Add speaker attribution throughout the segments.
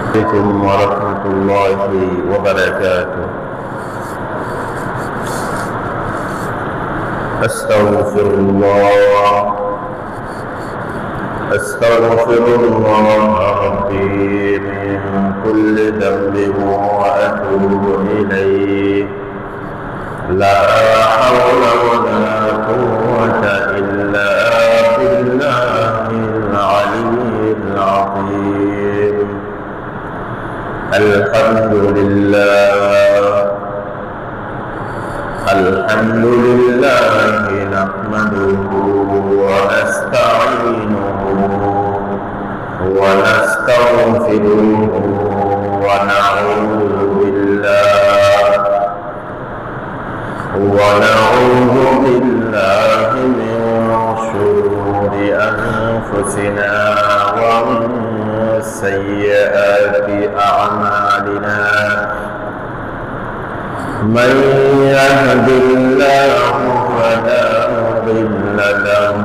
Speaker 1: عليكم ورحمة الله وبركاته. أستغفر الله ربي من كل ذنب وأتوب إليه. لا حول ولا قوة إلا بالله العلي العظيم. الحمد لله نحمده ونستعينه ونستغفره ونعوذ بالله من شرور أنفسنا ومن سيئات أعمالنا. من يهد الله فلا مضل له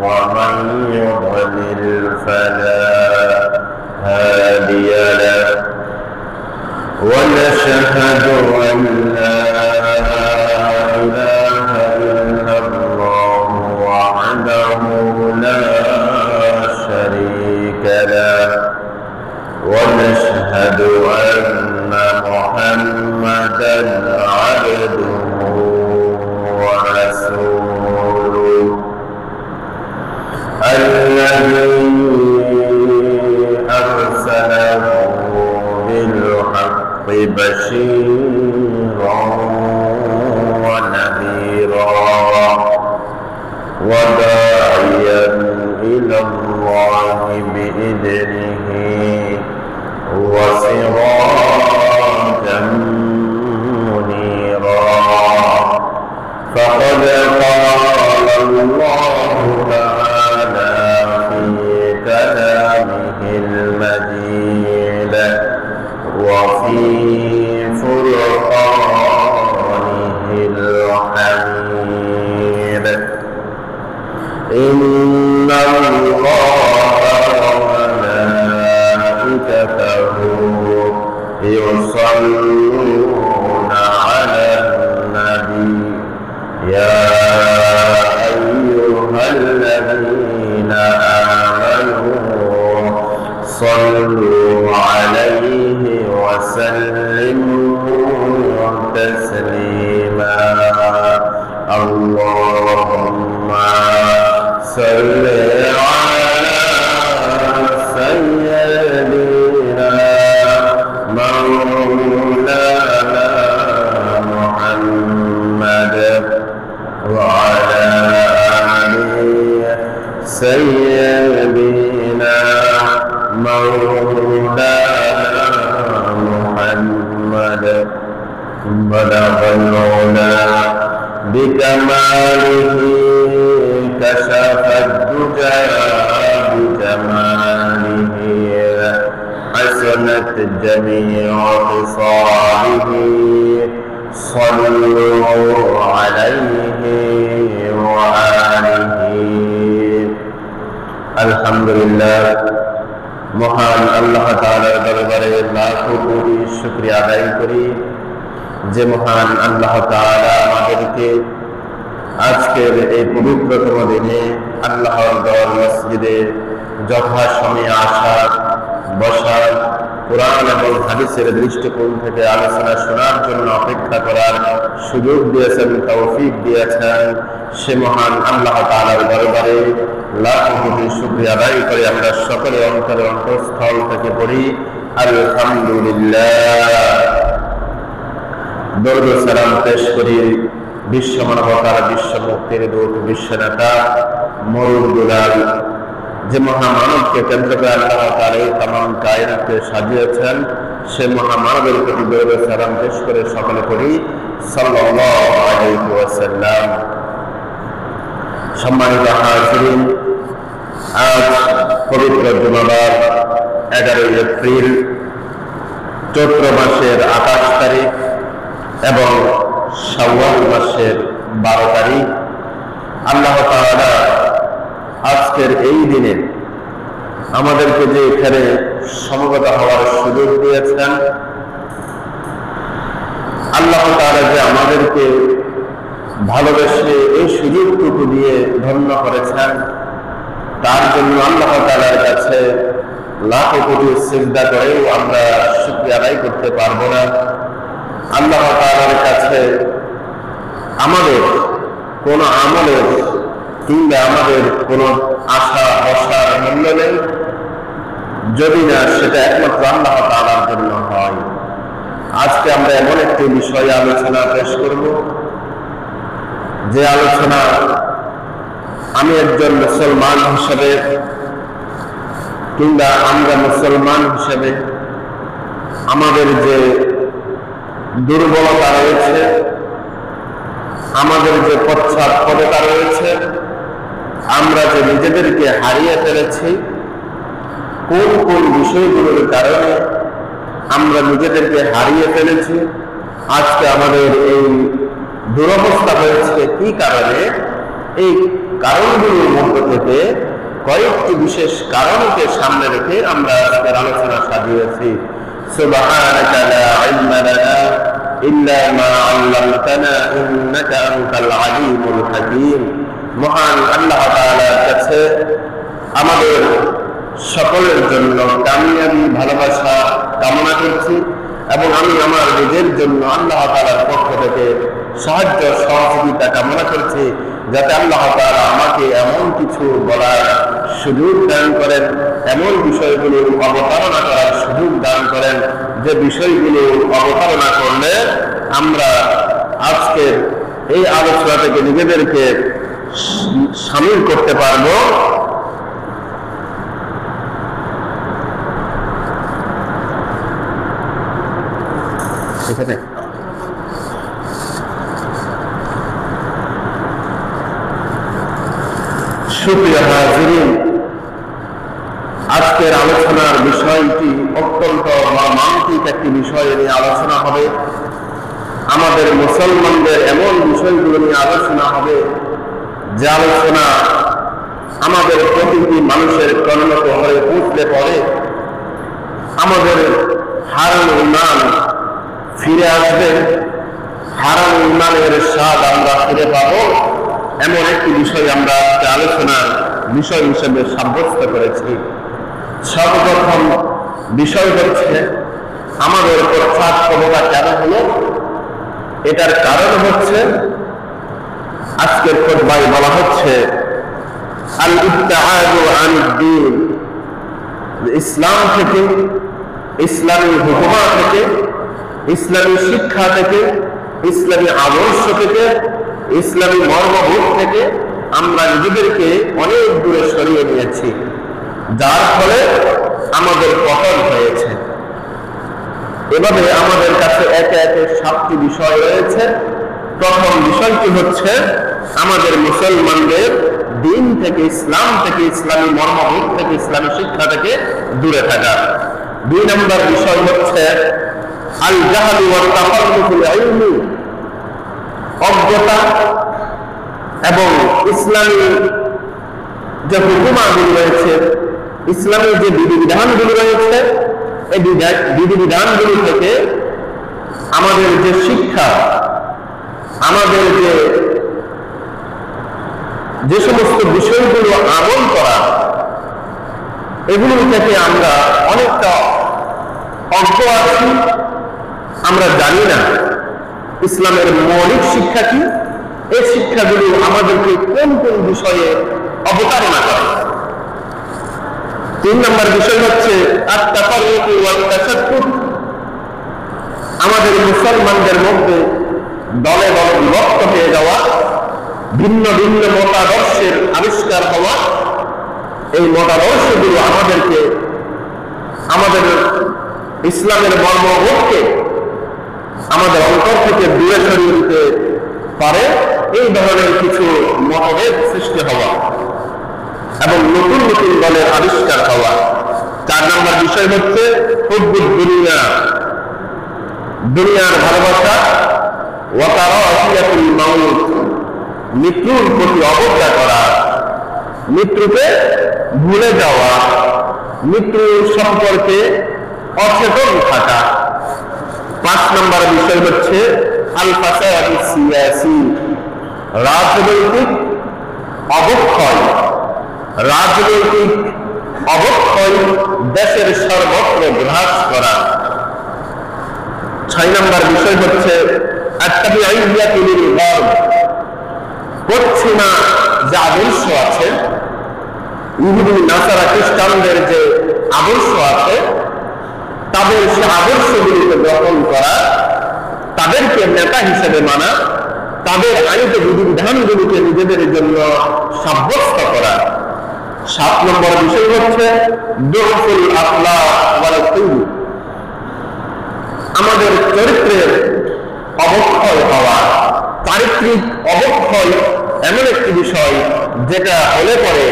Speaker 1: ومن يضلل فلا هادي له. ونشهد أن لا إله إلا الله وحده لا شريك له. ونشهد أن محمدا عبده ورسوله الذي أرسله بالحق بشيرا ونذيرا وداعيا إلى الله بإذنه وسراجا منيرا. فقد قال الله تعالى في كلامه المجيد وفي فرقانه الحميد. إن الله وملائكته يصلون على النبي يا أيها الذين آمنوا صلوا عليه وسلموا تسليما. اللهم صل على سيدنا مولانا محمد وعلى آله سيدنا مولانا محمد. بلغ العلا بكماله كشف الدجى بجماله حسنت جميع خصاله. صلوا عليه وآله. আলহামদুলিল্লাহ, মহান আল্লাহ তাআলার দরবারে লাখো কোটি শুকরিয়া আদায় করি যে মহান আল্লাহ তাআলা আমাদেরকে আজকের এই পবিত্রতম দিনে আল্লাহর ঘর মসজিদে যথাসময়ে আসার, বসার, কোরআন এবং হাদিসের দৃষ্টিকোণ থেকে আলোচনা শোনার জন্য অপেক্ষা করার সুযোগ দিয়েছেন, তৌফিক দিয়েছেন। সে মহান আল্লাহ তাআলার দরবারে লাখো কোটি শুকরিয়া আদায় করে আমরা সকলে অন্তরে অন্তঃস্থল থেকে পড়ি আলহামদুলিল্লাহ। দরুদ ও সালাম পেশ করি বিশ্ব মানবতার, বিশ্ব মুক্তির দূত, বিশ্ব নেতা, মরুল দুলাল, যে মহামানবকে কেন্দ্র করে আল্লাহ তাআলা এই তামাম কায়নাতকে সাজিয়েছেন, সে মহামানবের প্রতি দরুদ ও সালাম পেশ করে সকলে পড়ি সাল্লাল্লাহু আলাইহি ওয়াসাল্লাম। সম্মানিত হাজিরিন, আজ পবিত্র জুমাবার 11 এপ্রিল চৈত্র মাসের 28 তারিখ এবং শাওয়াল মাসের 12 তারিখ। আল্লাহ তাআলা আজকের এই দিনে আমাদেরকে যে এখানে সমবেত হওয়ার সুযোগ দিয়েছেন, আল্লাহ তাআলা যে আমাদেরকে ভালোবেসে এই সুযোগটুকু দিয়ে ধন্য করেছেন, তার জন্য আল্লাহ তাআলার কাছে লাখো কোটি সিজদা করেও আমরা শুকরিয়া আদায় করতে পারবো না। আল্লাহ তাআলার কাছে আমাদের কোন আমলের কিংবা আমাদের কোন আশা আশার মূল্য নেই, যদি না সেটা একমাত্র আল্লাহ তাআলার জন্য হয়। আজকে আমরা এমন একটি বিষয়ে আলোচনা পেশ করব, যে আলোচনা আমি একজন মুসলমান হিসেবে কিংবা আমরা মুসলমান হিসেবে আমাদের যে দুর্বলতা রয়েছে, আমাদের যে পশ্চাৎপদতা রয়েছে, আমরা যে নিজেদেরকে হারিয়ে ফেলেছি, কোন কোন বিষয়গুলোর কারণে আমরা নিজেদেরকে হারিয়ে ফেলেছি, আজকে আমাদের এই দুরবস্থা হয়েছে কি কারণে, এই কারণগুলোর মধ্য থেকে কয়েকটি বিশেষ কারণকে সামনে রেখে আমরা আজকের আলোচনা সাজিয়েছি। সুবহানাকা লা ইলমা লানা ইল্লা মা আল্লামতানা ইন্নাকা আনতাল আলিমুল হাকীম। মহান আল্লাহ তাআলার কাছে আমাদের সকলের জন্য কামিয়াবি ভালোবাসা কামনা করছি, এবং আমি আমার নিজের জন্য আল্লাহ তাআলার পক্ষ থেকে সাহায্য সহযোগিতা কামনা করছি, যাতে আল্লাহ তাআলা আমাকে এমন কিছু বলার সুযোগ দান করেন, এমন বিষয়গুলো অবতারণা করার সুযোগ দান করেন, যে বিষয়গুলো অবতারণা করলে আমরা আজকের এই আলোচনা থেকে নিজেদেরকে শামিল করতে পারবো। এখানে সুপ্রিয় হাজিরিন, আজকের আলোচনার বিষয়টি অত্যন্ত মর্মান্তিক একটি বিষয় নিয়ে আলোচনা হবে। আমাদের মুসলমানদের এমন বিষয়গুলো নিয়ে আলোচনা হবে, যে আলোচনা আমাদের প্রতিটি মানুষের কর্ণত হয়ে পুঁতলে পড়ে আমাদের হারানো ঈমান ফিরে আসবে, হারানো ঈমানের স্বাদ আমরা ফিরে পাবো, এমন একটি বিষয় আমরা আলোচনার বিষয় হিসেবে সাব্যস্ত করেছি। সর্বপ্রথম বিষয় হচ্ছে আমাদের পশ্চাৎপদতা কেন হলো। এটার কারণ হচ্ছে আজকের খুতবায় বলা হচ্ছে আল ইবতিআদু আনিদ দ্বীন, ইসলাম থেকে, ইসলামী হুকুমা থেকে, ইসলামী শিক্ষা থেকে, ইসলামী আদর্শ থেকে, ইসলামী মর্মবোধ থেকে আমরা নিজেদেরকে অনেক দূরে সরিয়ে নিয়েছি, যার ফলে আমাদের পতন হয়েছে। এভাবে আমাদের কাছে একে একে 7টি বিষয় রয়েছে। প্রথম বিষয়টি হচ্ছে আমাদের মুসলমানদের দিন থেকে, ইসলাম থেকে, ইসলামী মর্মবোধ থেকে, ইসলামী শিক্ষা থেকে দূরে থাকা। 2 নম্বর বিষয় হচ্ছে আল জাহলু ওয়াত তাফাররুকুল ইলমি, অজ্ঞতা এবং ইসলামী যে হুকুমাগুলো রয়েছে, ইসলামী যে বিধিবিধানগুলো রয়েছে, এই বিধিবিধানগুলো থেকে আমাদের যে শিক্ষা, আমাদের যে সমস্ত বিষয়গুলো আমল করা, এগুলো থেকে আমরা অনেকটা অজ্ঞ আছি। আমরা জানি না ইসলামের মৌলিক শিক্ষা কি, এই শিক্ষাগুলো আমাদেরকে কোন কোন বিষয়ে অবতারণা করে। 3 নম্বর বিষয় হচ্ছে আত-তাফাররুক ওয়াত তাশাত্তুত, আমাদের মুসলমানদের মধ্যে দলে দলে বিভক্ত হয়ে যাওয়া, ভিন্ন ভিন্ন মতাদর্শের আবিষ্কার হওয়া। এই মতাদর্শগুলো আমাদেরকে আমাদের ইসলামের মর্মবোধকে আমাদের অন্তর থেকে দূরে সরিয়ে দিতে পারে। এই ধরনের কিছু মতভেদ সৃষ্টি হওয়া এবং নতুন নতুন দলের আবিষ্কার হওয়া। 4 নম্বর বিষয় হচ্ছে হুব্বুদ দুনিয়া, দুনিয়ার ভালোবাসা, ওয়া কারাহিয়াতুল মাউত, মৃত্যুর প্রতি অবজ্ঞা করা, মৃত্যুকে ভুলে যাওয়া, মৃত্যু সম্পর্কে অচেতন থাকা। 5 নম্বর বিষয় হচ্ছে আল ফাসাদ সিয়াসি, রাজনৈতিক অবক্ষয়। রাজনৈতিক অবক্ষয় দেশের সর্বত্র বিরাজ করা। 6 নম্বর বিষয় হচ্ছে আত্তাবিউইয়াতুল গারব, পশ্চিমা যে আদর্শ আছে, ইহুদি নাসারা খ্রিস্টানদের যে আদর্শ আছে, তাদের সে আদর্শগুলিকে গ্রহণ করা, তাদেরকে নেতা হিসেবে মানা, তাদের আইনত বিধিবিধানগুলিকে নিজেদের জন্য সাব্যস্ত করা। 7 নম্বর বিষয় হচ্ছে দুরফুল আখলাক ওয়াল কুল, আমাদের চরিত্রের অবক্ষয় হওয়া। চারিত্রিক অবক্ষয় এমন একটি বিষয় যেটা হলে পরে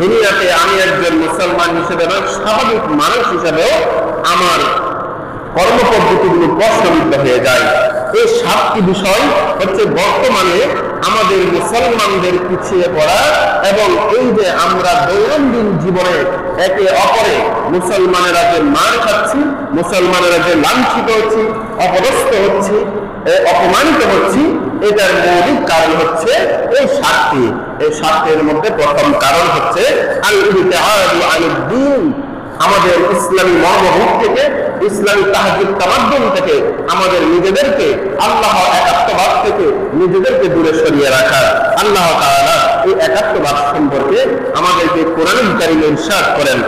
Speaker 1: দুনিয়াতে আমি একজন মুসলমান হিসেবে নয়, স্বাভাবিক মানুষ হিসেবেও আমার কর্মপদ্ধতিগুলো প্রশ্নবিদ্ধ হয়ে যায়। এই 7টি বিষয় হচ্ছে বর্তমানে আমাদের মুসলমানদের পিছিয়ে পড়া, এবং এই যে আমরা দৈনন্দিন জীবনে একে অপরে মুসলমানেরা যে মার খাচ্ছি, মুসলমানেরা যে লাঞ্ছিত হচ্ছি, অপদস্থ হচ্ছি, অপমানিত হচ্ছি, এটার মৌলিক কারণ হচ্ছে এই 7টি। এই 7টির মধ্যে প্রথম কারণ হচ্ছে আল ইবতিআদু আনিদ দ্বীন, আমাদের ইসলামী মর্মবোধ থেকে, ইসলামী তাহজিব তামাদ্দুন থেকে আমাদের নিজেদেরকে আল্লাহ একাত্মবাদ থেকে নিজেদেরকে দূরে সরিয়ে রাখা। আল্লাহ তাআলা এই একাত্মবাদ সম্পর্কে আমাদেরকে কোরআনুল কারীমে ইরশাদ করেন।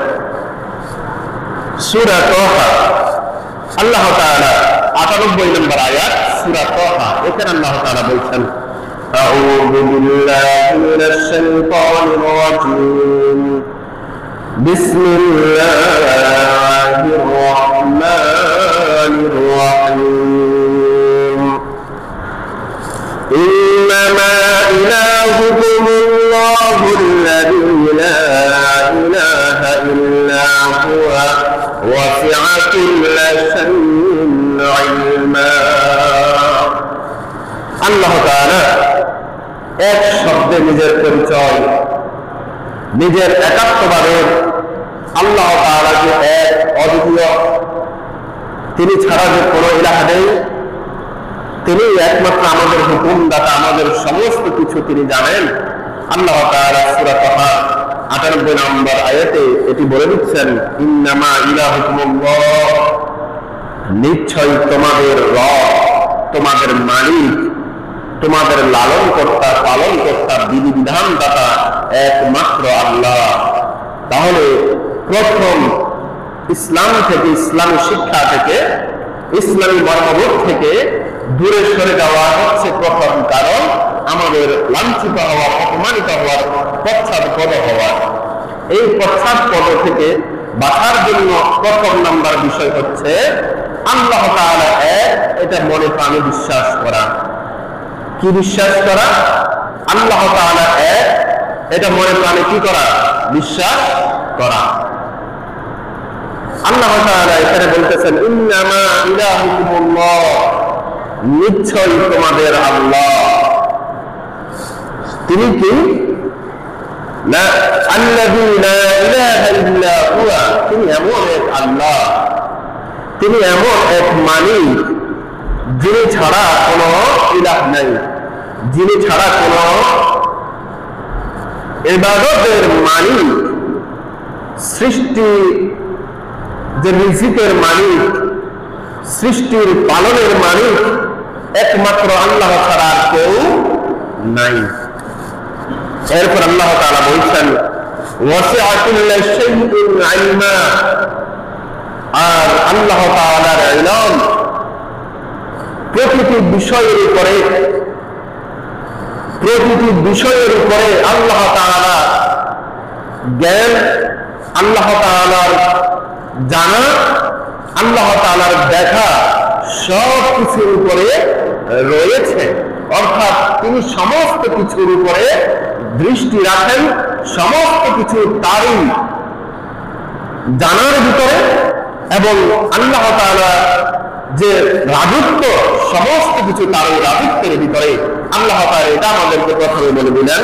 Speaker 1: সূরা তাহা, আল্লাহ তাআলা 98 নম্বর আয়াত সূরা তাহা, এখানে আল্লাহ তাআলা বলছেন আউযু বিল্লাহি মিনাশ শাইতানির রাজীম বিসমিল্লাহির রহমানির রহিম ইন্নামা ইলাহুকুমুল্লাহুল্লাযী লা ইলাহা ইল্লা হুয়া ওয়াসি'a কুল্লা শাইইন ইলমা। আল্লাহ তাআলা এক শব্দে নিজের পরিচয়, নিজের একাত্মবাদের, আল্লাহ তাআলা যে এক অদ্বিতীয়, তিনি ছাড়া যে কোনো ইলাহ নেই, তিনি একমাত্র আমাদের হুকুমদাতা, আমাদের সমস্ত কিছু তিনি জানেন। আল্লাহ তাআলা সূরা তাহা 98 নম্বর আয়াতে এটি বলে দিচ্ছেন ইন্নামা ইলাহুকুমুল্লাহ, নিশ্চয় তোমাদের রব, তোমাদের মালিক, তোমাদের লালন কর্তা, পালন কর্তা, বিধি বিধান দাতা একমাত্র আল্লাহ। তাহলে প্রথম ইসলাম থেকে, ইসলামী শিক্ষা থেকে, ইসলামী মর্মবোধ থেকে দূরে সরে যাওয়া হচ্ছে প্রথম কারণ আমাদের লাঞ্ছিত হওয়া, অপমানিত হওয়ার, পশ্চাৎপদ হওয়া। এই পশ্চাৎপদ থেকে বাঁচার জন্য প্রথম নাম্বার বিষয় হচ্ছে আল্লাহ তাআলা এক, এটা মনে প্রাণে বিশ্বাস করা। কি বিশ্বাস করা? আল্লাহ তাআলা এক, এটা মনে প্রাণে কি করা? বিশ্বাস করা। আল্লাহ তাআলা এখানে বলতেছেন ইন্নামা ইলাহুকুমুল্লাহ, নিশ্চয় তোমাদের আল্লাহ, তিনি কি? না আল্লাযী লা ইলাহা ইল্লা হুয়া, তিনি এমন এক আল্লাহ, তিনি এমন এক মালিক যিনি ছাড়া কোনো ইলাহ নাই, যিনি ছাড়া কোনো ইবাদতের মালিক, সৃষ্টি যে রিজিকের মালিক, সৃষ্টির পালনের মালিক একমাত্র আল্লাহ ছাড়া আর কেউ নাই। এরপর আল্লাহ তাআলা বলছেন ওয়াসি'a কুল্লা শাইইন ইলমা, আর আল্লাহ তাআলার ইলম প্রতিটি বিষয়ের উপরে, প্রতিটি বিষয়ের উপরে আল্লাহ তাআলা জ্ঞান, আল্লাহ তাআলার জানা, আল্লাহ তাআলার দেখা সব কিছুর উপরে রয়েছে। অর্থাৎ তিনি সমস্ত কিছুর উপরে দৃষ্টি রাখেন, সমস্ত কিছু তারই জানার ভিতরে, এবং আল্লাহ তাআলা যে রাজত্ব, সমস্ত কিছু তার রাজত্বের ভিতরে। আল্লাহ তাআলা এটা আমাদেরকে প্রথমে বলে দিলেন।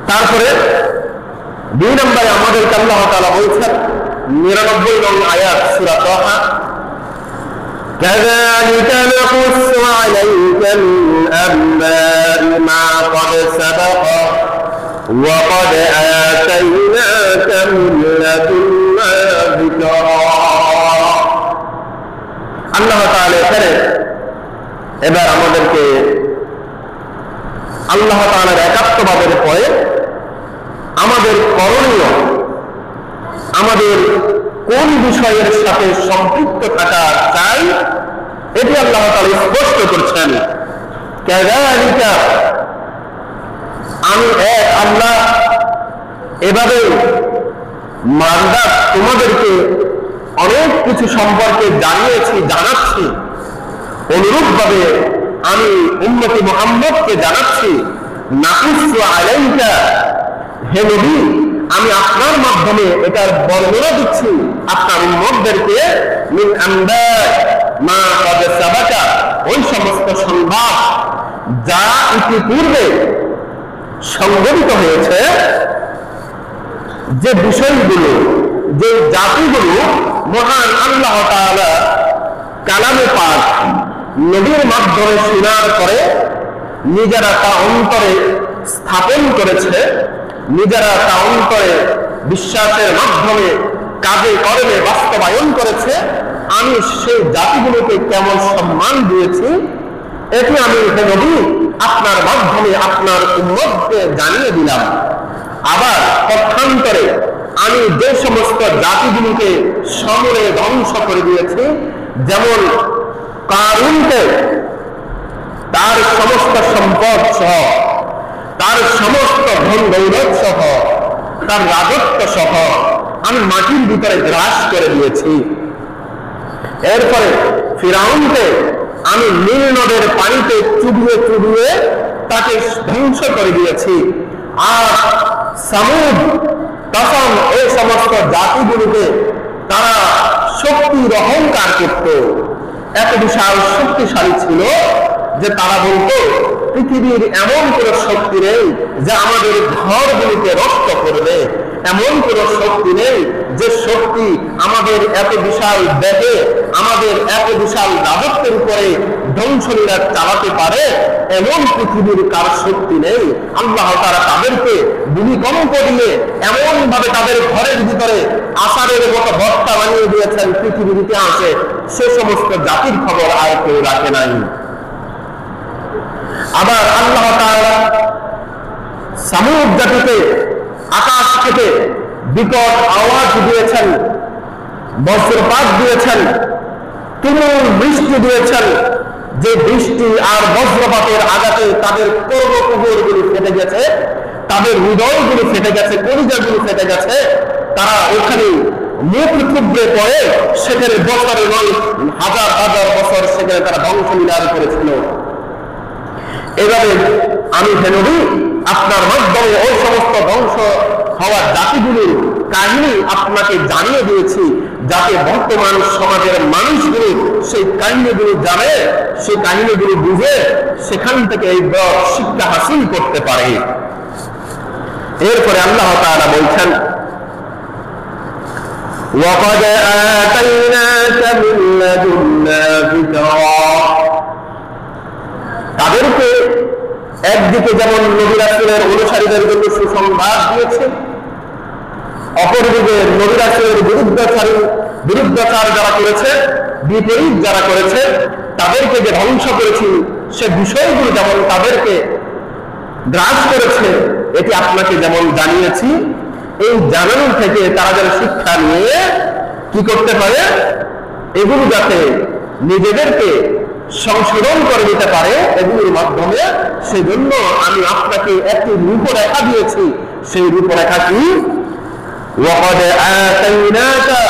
Speaker 1: তারপরে দুই নম্বরে আমাদেরকে আল্লাহ তাআলা বলছেন 99 নং আয়াত সূরা তাহা, كذلك نقص عليك من أنباء ما قد سبق وقد آتيناك من لدنا ذكرا। আল্লাহ তাআলা এখানে এবার আমাদেরকে আল্লাহ তাআলার একাত্মবাদের পরে আমাদের করণীয়, আমাদের কোন বিষয়ের সাথে সম্পৃক্ত থাকা চাই এটি আল্লাহ তাআলা স্পষ্ট করছেন। কাযালিকা, আমি এক আল্লাহ এভাবে মান্দা তোমাদেরকে অনেক কিছু সম্পর্কে জানাচ্ছি, অনুরূপভাবে আমি উম্মতি মুহাম্মদকে জানাচ্ছি, নাকুসু আলাইকা, হে নবী আমি আপনার মাধ্যমে এটার বর্ণনা দিচ্ছি আপনার উম্মতদেরকে, মিন আনবা মা ক্বাদ সাবাকা, ওই সমস্ত সংবাদ যা ইতিপূর্বে সংঘটিত হয়েছে, যে বিষয়গুলো, যে জাতিগুলো মহান আল্লাহ তাআলা কালামে পাক নবীর মাধ্যমে শোনার পরে নিজেরা তা অন্তরে স্থাপন করেছে, নিজেরা তা অন্তরে বিশ্বাসের মাধ্যমে কাজে কর্মে বাস্তবায়ন করেছে, আমি সেই জাতিগুলোকে কেমন সম্মান দিয়েছি এটি আমি হে নবী আপনার মাধ্যমে আপনার উম্মতকে জানিয়ে দিলাম। আবার পক্ষান্তরে আমি যে সমস্ত জাতিগুলোকে সমূলে ধ্বংস করে দিয়েছি, যেমন কারূনকে তার সমস্ত সম্পদ সহ, তার সমস্ত ধন দৌলত সহ, তার রাজত্ব সহ আমি মাটির ভিতরে গ্রাস করে দিয়েছি। এরপরে ফিরাউনকে আমি নীল নদের পানিতে চুবিয়ে চুবিয়ে তাকে ধ্বংস করে দিয়েছি। আর সামুদ, কাসাম, এই সমস্ত জাতিগুলোকে তারা শক্তির অহংকার করত, এত বিশাল শক্তিশালী ছিল যে তারা বলতো পৃথিবীর এমন কোন শক্তি নেই যে আমাদের ঘরগুলিকে নষ্ট করবে, এমন কোন শক্তি নেই যে শক্তি আমাদের এত বিশাল দেহে, আমাদের এত বিশাল রাজত্বের উপরে ধ্বংসলীলা চালাতে পারে, এমন পৃথিবীর কার শক্তি নেই। আল্লাহ তাআলা তাদেরকে ভূমিকম্প দিয়ে এমন ভাবে তাদের ঘরের ভিতরে আষাঢ়ের মতো বস্তা বানিয়ে দিয়েছেন পৃথিবীর ইতিহাসে, সে সমস্ত জাতির খবর আর কেউ রাখে নাই। আবার আল্লাহ তাআলা সামুদ জাতিকে আকাশ থেকে বিকট আওয়াজ দিয়েছেন, বজ্রপাত দিয়েছেন, তুমুল বৃষ্টি দিয়েছেন, যে বৃষ্টি আর বজ্রপাতের আঘাতে তাদের কর্মকুহরগুলি ফেটে গেছে, তাদের হৃদয়গুলি ফেটে গেছে, কলিজাগুলি ফেটে গেছে, তারা ওখানে মুখ থুবড়ে পড়ে সেখানে বছরে নয় হাজার হাজার বছর সেখানে তারা ধ্বংসলীলা করেছিল। এভাবে আমি হে নবী আপনার মাধ্যমে ওই সমস্ত ধ্বংস হওয়ার জাতিগুলির কাহিনী আপনাকে জানিয়ে দিয়েছি, যাতে বর্তমান সমাজের মানুষগুলো সেই কাহিনীগুলো জানে, সেই কাহিনীগুলো বুঝে সেখান থেকে এই শিক্ষা হাসিল করতে পারে। এরপরে আল্লাহ তাআলা বলছেন, وَقَدْ آتَيْنَاكَ مِن لَّدُنَّا ذِكْرًا। তাদেরকে একদিকে যেমন নবী রাসূলের অনুসারীদের জন্য সুসংবাদ দিয়েছে, অপরদিকে নবী রাসূলের বিরুদ্ধাচার যারা করেছে, বিপরীত যারা করেছে, তাদেরকে যে ধ্বংস করেছি সে বিষয়গুলো যেমন তাদেরকে গ্রাস করেছে, এটি আপনাকে যেমন জানিয়েছি, এই জানানো থেকে তারা যেন শিক্ষা নিয়ে কি করতে পারে, এগুলো যাতে নিজেদেরকে সংশোধন করে নিতে পারে এগুলোর মাধ্যমে, সেজন্য আমি আপনাকে একটি রূপরেখা দিয়েছি। সেই রূপরেখা কি? ওয়াকাদ আতাইনাকা,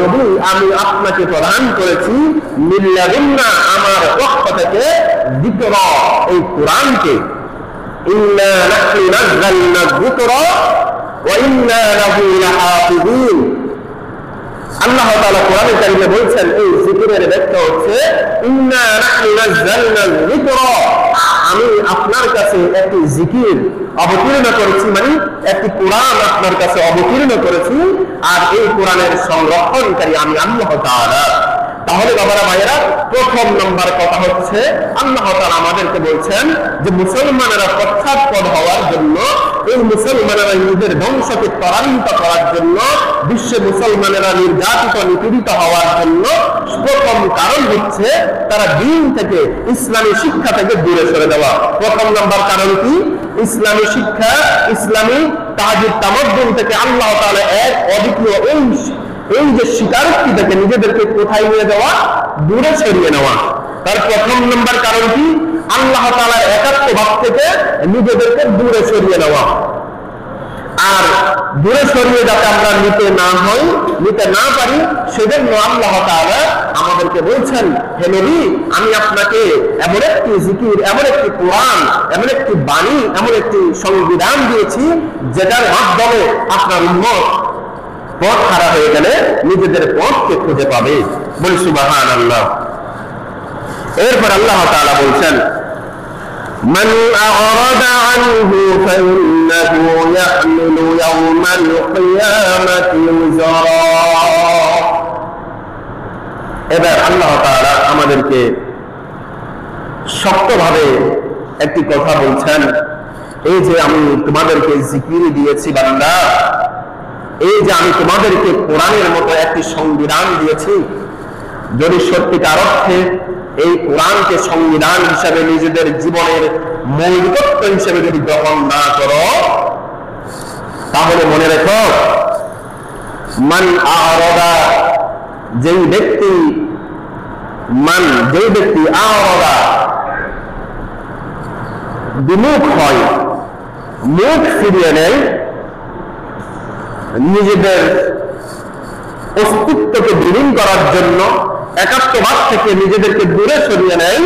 Speaker 1: নবী আমি আপনাকে প্রদান করেছি মিন লাদুন্না, আমার পক্ষ থেকে, যিকরা, এই কোরআনকে। ইন্না নাহনু নাযালনা যিকরা ওয়া ইন্না লাহু লাহাফিযুন। আল্লাহ তাআলা কোরআনে কারিমে বলছেন এই জিকিরের ব্যাখ্যা হচ্ছে ইন্না নাহনু নাযালনা যিকরা, আমি আপনার কাছে একটি জিকির অবতীর্ণ করেছি, মানে একটি কোরআন আপনার কাছে অবতীর্ণ করেছি, আর এই কোরআনের সংরক্ষণকারী আমি আল্লাহ তাআলা। তাহলে বাবারা ভাইয়েরা, প্রথম নম্বর কথা হচ্ছে আল্লাহ তাআলা আমাদেরকে বলছেন যে মুসলমানেরা পশ্চাৎপদ হওয়ার জন্য, এই মুসলমানেরা নিজেদের ধ্বংসকে ত্বরান্বিত করার জন্য, বিশ্বে মুসলমানেরা নির্যাতিত নিপীড়িত হওয়ার জন্য প্রথম কারণ হচ্ছে তারা দ্বীন থেকে, ইসলামী শিক্ষা থেকে দূরে সরে যাওয়া। প্রথম নম্বর কারণ কি? ইসলামী শিক্ষা, ইসলামী তাহাজ্জুদ তামাদ্দুন থেকে আল্লাহ তাআলা এক অদ্বিতীয় এই যে স্বীকারোক্তি থেকে নিজেদেরকে কোথায় নিয়ে যাওয়া? দূরে সরিয়ে নেওয়া। তার প্রথম নম্বর কারণ কি? আল্লাহ তাআলার একাত্মভাব থেকে নিজেদেরকে দূরে সরিয়ে নেওয়া। আর দূরে সরিয়ে যাতে আমরা নিতে না পারি, সেজন্য আল্লাহ তাআলা আমাদেরকে বলছেন, হে নবী, আমি আপনাকে এমন একটি জিকির, এমন একটি কোরআন, এমন একটি বাণী, এমন একটি সংবিধান দিয়েছি যেটার মাধ্যমে আপনার উম্মত পথ হারা হয়ে গেলে নিজেদের পথকে খুঁজে পাবে। বলি সুবহানাল্লাহ। এরপর আল্লাহ তাআলা বলছেন, মান আ'রাদা আনহু ফাইন্নাহু ইয়াহমিলু ইয়াওমাল কিয়ামাতি উযরা। এবার আল্লাহ তাআলা আমাদেরকে শক্তভাবে একটি কথা বলছেন, এই যে আমি তোমাদেরকে জিকির দিয়েছি বান্দা, এই যে আমি তোমাদেরকে কোরআনের মতো একটি সংবিধান দিয়েছি, যদি সত্যিকার অর্থে এই কোরআনকে সংবিধান হিসাবে নিজেদের জীবনের মৌলিকত্ব হিসেবে যদি গ্রহণ না করো, তাহলে মনে রেখো, মান আ'রাদা, যেই ব্যক্তি আ'রাদা বিমুখ হয়, মুখ ফিরিয়ে নেয়, নিজেদের অস্তিত্বকে বিলীন করার জন্য একাত্মবাদ থেকে নিজেদেরকে দূরে সরিয়ে নেয়,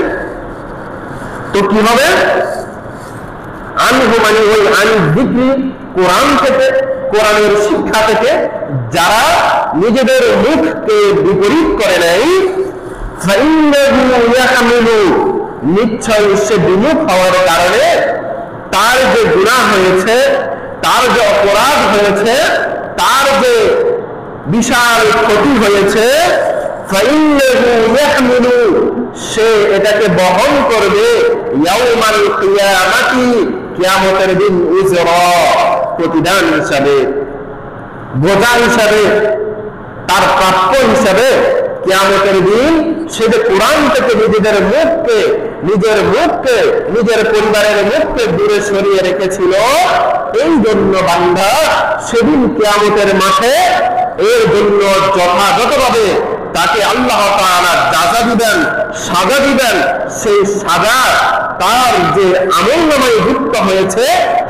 Speaker 1: তো কি হবে? আনহু মানে ওই আনযিকরি, কোরআন থেকে, কোরআনের শিক্ষা থেকে যারা নিজেদের মুখকে বিপরীত করে নেয়, ফাইন্নাহু ইয়াহমিলু, নিশ্চয় সে বিমুখ হওয়ার কারণে তার যে গুনাহ হয়েছে, তার যে অপরাধ হয়েছে, তার যে বিশাল ক্ষতি হয়েছে, ফাইন্নাহু ইয়াহমিলু, সে এটাকে বহন করবে ইয়াউমাল কিয়ামাতি, কিয়ামতের দিন, উযরা, প্রতিদান হিসাবে, বোঝা হিসাবে, তার প্রাপ্য হিসাবে। কিয়ামতের দিন সে যে কোরআন থেকে নিজের মুখকে, নিজের পরিবারের মুখকে দূরে সরিয়ে রেখেছিল, এই জন্য বান্দা সেদিন কিয়ামতের মাঠে এর জন্য যথাযথভাবে তাকে আল্লাহ তাআলা যাজা দিবেন, সাজা দিবেন। সেই সাজা তার যে আমলনামায় যুক্ত হয়েছে,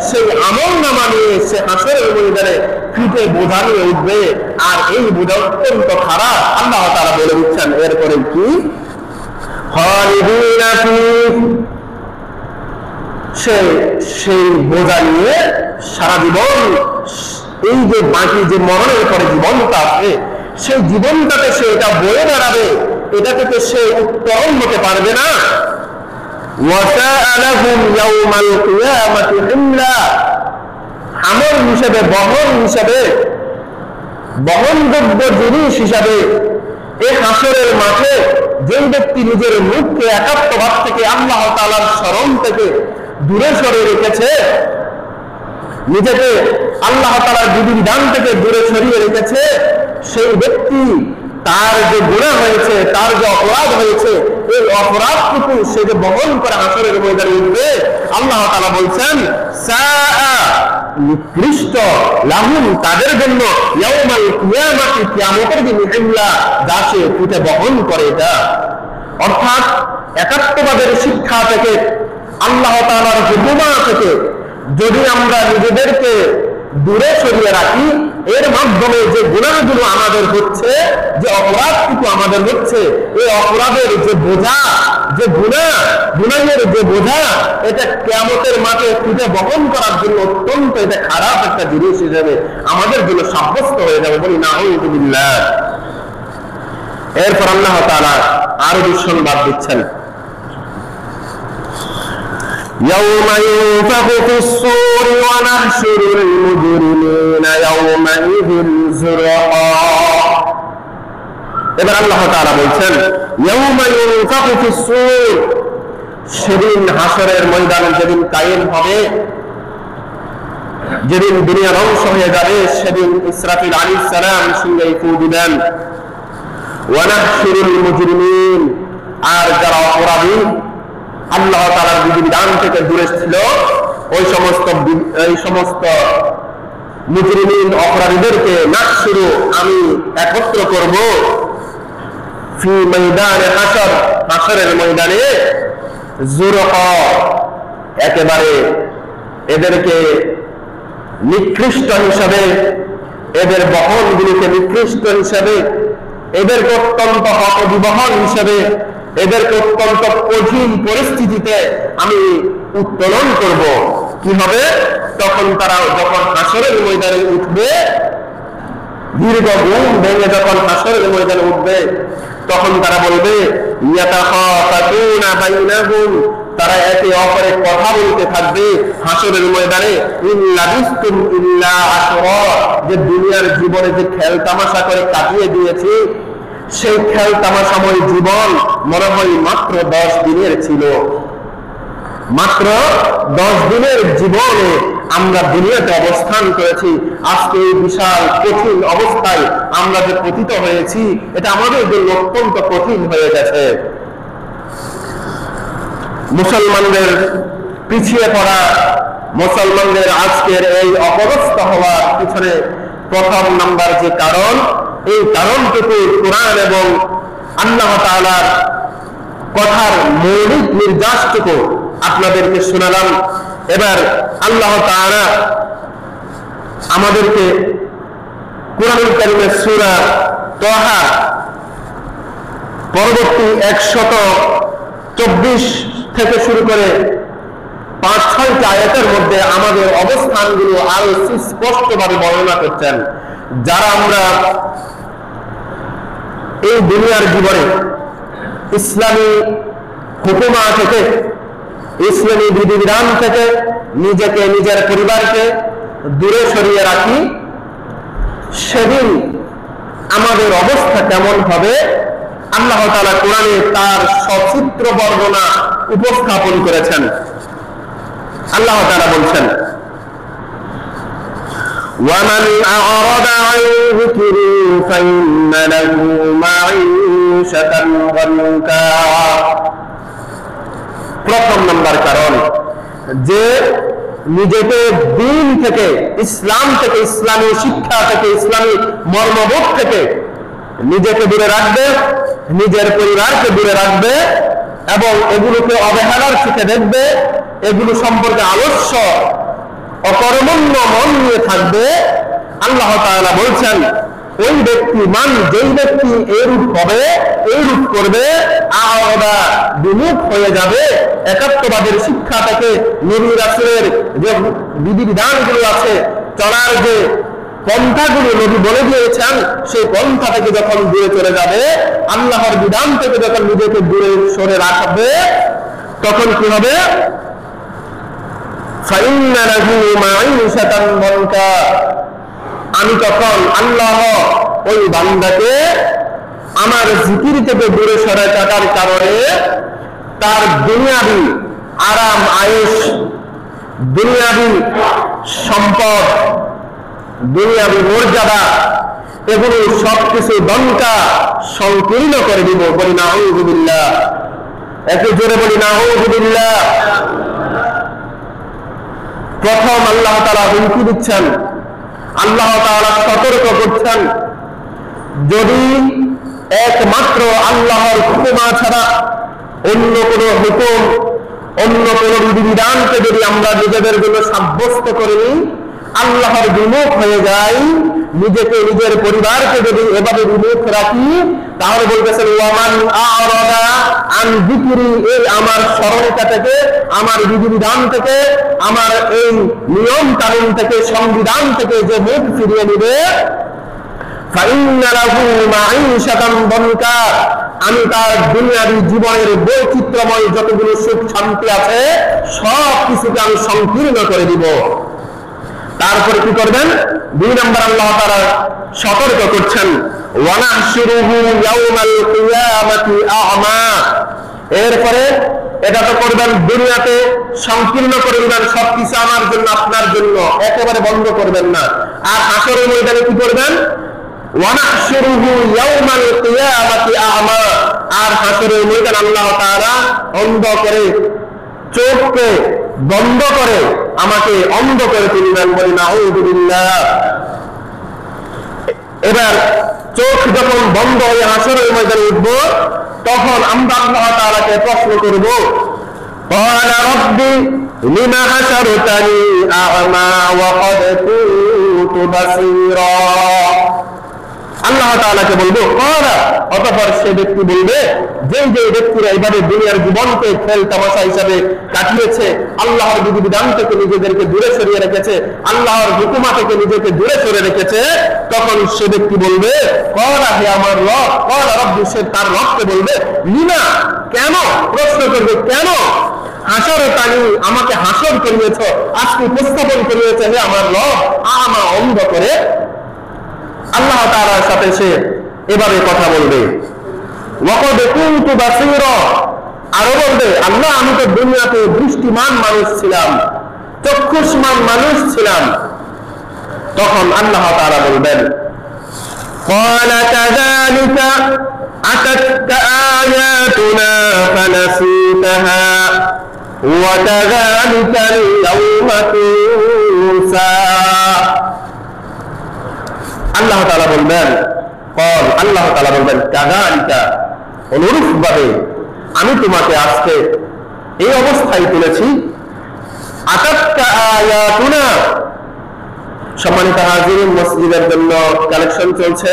Speaker 1: সেই আমলনামা নিয়ে সে হাসরের ময়দানে পিঠে বোঝা নিয়ে উঠবে, আর এই বোঝা অত্যন্ত খারাপ। আল্লাহ তাআলা বলে দিচ্ছেন এরপরে কি? খালিদিনা ফীহি, সেই বোঝা নিয়ে সারা জীবন, এই যে বাকি যে মরণের পরে জীবনটা আছে, সেই জীবনটাতে সে এটা বয়ে বেড়াবে, এটা থেকে সে উত্তরণ হতে পারবে না। ওয়াসাআ লাহুম ইয়াওমাল কিয়ামাতি হিমলা, আমল হিসেবে, বহনযোগ্য জিনিস হিসাবে এই হাসরের মাঠে যে ব্যক্তি নিজের মুখকে একাত্মভাব থেকে, আল্লাহ তাআলার স্মরণ থেকে দূরে সরে রেখেছে, নিজেকে আল্লাহ তাআলার বিধিবিধান থেকে দূরে সরিয়ে রেখেছে, সেই ব্যক্তি তার যে গুনাহ হয়েছে, তার যে অপরাধ হয়েছে, এই অপরাধটুকু সে যে বহন করে হাসরের ময়দানে উঠবে, আল্লাহ তাআলা বলছেন সাআ, নিকৃষ্ট, লাহুম, তাদের জন্য, ইয়াউমাল কিয়ামাতি, কিয়ামতের দিন, হিমলা, যা সে পিঠে বহন করে। এটা অর্থাৎ একাত্মবাদের শিক্ষা থেকে, আল্লাহ তাআলার হুকুমা থেকে যদি আমরা নিজেদেরকে দূরে সরিয়ে রাখি, এর মাধ্যমে যে গুনাহগুলো আমাদের হচ্ছে, যে অপরাধটুকু আমাদের হচ্ছে, এই অপরাধের যে বোঝা, যে গুনাহের যে বোঝা, এটা কিয়ামতের মাঠে পিঠে বহন করার জন্য অত্যন্ত এটা খারাপ একটা জিনিস হিসেবে আমাদের জন্য সাব্যস্ত হয়ে যাবে। বলি নাউযুবিল্লাহ। এরপর আল্লাহ তাআলা আরো দুঃসংবাদ দিচ্ছেন, يوم ينفخ في الصور ونحشر المجرمين يومئذ زرقا। এবার আল্লাহ তাআলা বলছেন يوم ينفخ في الصور, সেদিন হাসরের ময়দান যেদিন কায়েম হবে, যেদিন দুনিয়া ধ্বংস হয়ে যাবে, সেদিন ইসরাফিল আলাইহিস সালাম সিংহে ফু দিবেন। ওয়ানাহশুরুল মুজরিমিন, আর যারা অপরাধী আল্লাহ তাআলার বিধান থেকে দূরে ছিল ওই সমস্ত মুজরিমিন অপরাধীদেরকে নাহশুরু, আমি একত্র করব, ফি ময়দানে হাসর, হাসরের ময়দানে, যুরকা, একেবারে এদেরকে নিকৃষ্ট হিসাবে, এদের বহনগুলিকে নিকৃষ্ট হিসাবে, এদেরকে অত্যন্ত হতবিবহন হিসাবে, এদেরকে অত্যন্ত কঠিন পরিস্থিতিতে আমি উত্তোলন করব। কি হবে? তখন তারা যখন হাসরের ময়দানে উঠবে, দীর্ঘ ঘুম ভেঙে যখন হাসরের ময়দানে উঠবে, তখন তারা বলবে ইয়াতাখাতাতুনা বাইনাহুম, তারা একে অপরের কথা বলতে থাকবে হাসরের ময়দানে, ইল্লাবিস্তুম ইল্লা আশরা, যে দুনিয়ার জীবনে যে খেল তামাশা করে কাটিয়ে দিয়েছি, সেই খেল তামাশাময় জীবন মনে হয় মাত্র 10 দিনের ছিল। মাত্র 10 দিনের জীবনে আমরা দুনিয়াতে অবস্থান করেছি, আজকে এই বিশাল কঠিন অবস্থায় আমরা যে পতিত হয়েছি, এটা আমাদের জন্য অত্যন্ত কঠিন হয়ে গেছে। মুসলমানদের পিছিয়ে পড়া, মুসলমানদের আজকের এই অপদস্থ হওয়ার পিছনে প্রথম নাম্বার যে কারণ, এই কারণটুকু কোরআন এবং আল্লাহ তাআলার কথার মৌলিক নির্দেশটুকু আপনাদেরকে শোনালাম। এবার আল্লাহ তাআলা আমাদেরকে কোরআনুল কারীমের সূরা তাহা পরবর্তী 124 থেকে শুরু করে 5-6টি আয়াতের মধ্যে আমাদের অবস্থানগুলো আরো স্পষ্টভাবে বর্ণনা করছেন। যারা আমরা এই দুনিয়ার জীবনে ইসলামী হুকুমা থেকে, ইসলামী বিধিবিধান থেকে নিজেকে, নিজের পরিবারকে দূরে সরিয়ে রাখি, সেদিন আমাদের অবস্থা কেমন হবে আল্লাহ তাআলা কোরআনে তার সচিত্র বর্ণনা উপস্থাপন করেছেন। আল্লাহ তাআলা বলছেন وَمَنْ أَعْرَضَ عَنْ ذِكْرِي فَإِنَّ لَهُ مَعِيشَةً ضَنكًا। প্রথম নাম্বার কারণ, যে নিজেকে দিন থেকে, ইসলাম থেকে, ইসলামী শিক্ষা থেকে, ইসলামী মর্মবোধ থেকে নিজেকে দূরে রাখবে, নিজের পরিবারকে দূরে রাখবে এবং এগুলোকে অবহেলার চোখে দেখবে, এগুলো সম্পর্কে আলস্য অকর্মণ্য মন নিয়ে থাকবে, আল্লাহ তাআলা বলছেন ওই ব্যক্তি, যেই ব্যক্তি এরূপ হবে, এইরূপ করবে, আওয়াদা বিমুখ হয়ে যাবে একাত্মবাদের শিক্ষা থেকে, নবী রাসূলের যে বিধিবিধানগুলো আছে, চলার যে পন্থাগুলো নবী বলে দিয়েছেন, সেই পন্থা থেকে যখন দূরে চলে যাবে, আল্লাহর বিধান থেকে যখন নিজেকে দূরে সরে রাখবে, তখন কি হবে? ফাইন্না লাহু মাঈশাতান দানকা, আমি তখন আল্লাহ ওই বান্দাকে আমার জিকির থেকে দূরে সরে থাকার কারণে তার দুনিয়াবি আরাম আয়েশ, দুনিয়াবি সম্পদ, দুনিয়াবি মর্যাদা, এগুলো সবকিছু দনকা সংকীর্ণ করে দিব। বলি নাউযু বিল্লাহ, একটু জোরে বলি নাউযু বিল্লাহ। প্রথম আল্লাহ তাআলা হুমকি দিচ্ছেন, আল্লাহ তাআলা সতর্ক করছেন, যদি একমাত্র আল্লাহর হুকুম ছাড়া অন্য কোন হুকুম, অন্য কোন বিধিবিধানকে যদি আমরা নিজেদের জন্য সাব্যস্ত করি, আল্লাহর বিমুখ হয়ে যাই, নিজেকে, নিজের পরিবারকে যদি এভাবে বিমুখ রাখি, তাহলে বলতেছেন ওয়ামান আ'রাদা আন যিকরি, এই আমার স্মরণতা থেকে, আমার বিধিবিধান থেকে, আমার এই নিয়ম কানুন থেকে, সংবিধান থেকে যে মুখ ফিরিয়ে নিবে, ফাইন্না লাহু মাঈশাতান দানকা, আমি তার দুনিয়াবী জীবনের বৈচিত্র্যময় যতগুলো সুখ শান্তি আছে সব কিছুকে আমি সংকীর্ণ করে দিব। তারপরে কি করবেন? 2 নম্বর আল্লাহ তাআলা সতর্ক করছেন, ওয়া নাহশুরুহু ইয়াওমাল কিয়ামাতি আ'মা। এরপরে এটা তো করবেন দুনিয়াতে সংকীর্ণ করে দিবেন সবকিছু আমার জন্য আপনার জন্য, একেবারে বন্ধ করবেন না। আর হাসরের ময়দানে কি করবেন? ওয়া নাহশুরুহু ইয়াওমাল কিয়ামাতি আ'মা। আর হাসরের ময়দানে আল্লাহ তাআলা অন্ধ করে, চোখকে বন্ধ করে আমাকে অন্ধ করে তুলবেন। বলি নাউযু বিল্লাহ। এবার চোখ যখন বন্ধ হয়ে হাসরের ময়দানে উঠবো, তখন আমরা আল্লাহ তাআলাকে প্রশ্ন করব, ক্বালা রাব্বি লিমা হাশারতানি আ'মা ওয়া ক্বাদ কুনতু বাসীরা। আল্লাহ তাআলাকে বলবো ক্বালা, অতঃপর সে ব্যক্তি বলবে, যে ব্যক্তিরা এইভাবে দুনিয়ার জীবনকে খেল তামাশা হিসাবে কাটিয়েছে, আল্লাহর বিধিবিধান থেকে নিজেদেরকে দূরে সরিয়ে রেখেছে, আল্লাহর হুকুমা থেকে নিজেকে দূরে সরে রেখেছে, তখন সে ব্যক্তি বলবে ক্বালা হে আমার রব, ক্বালা রাব্বি, সে তার রবকে বলবে লিমা, কেন? প্রশ্ন করবে কেন? হাশরতানি, আমাকে হাসর করিয়েছ, আজকে উপস্থাপন করিয়েছে হে আমার রব আ'মা, অন্ধ করে। আল্লাহ তাআলার সাথে সে এভাবে কথা বলবে। ওয়া ক্বাদ কুনতু বাসীরা, আরো বলবে আল্লাহ আমি তো দুনিয়াতে দৃষ্টিমান মানুষ ছিলাম, চক্ষুষ্মান মানুষ ছিলাম। তখন আল্লাহ তাআলা বলবেন ক্বালা কাযালিকা আতাতকা আয়াতুনা ফানাসিতাহা ওয়া কাযালিকা আল-ইয়াওমা তুনসা। আল্লাহ তাআলা বলবেন, আল্লাহ তাআলা বলবেন কাযালিকা, অনুরূপভাবে আমি তোমাকে আজকে এই অবস্থায় তুলেছি। আতাতকা আয়াতুনা, সম্মানিত হাজিরিন, মসজিদের জন্য কালেকশন চলছে,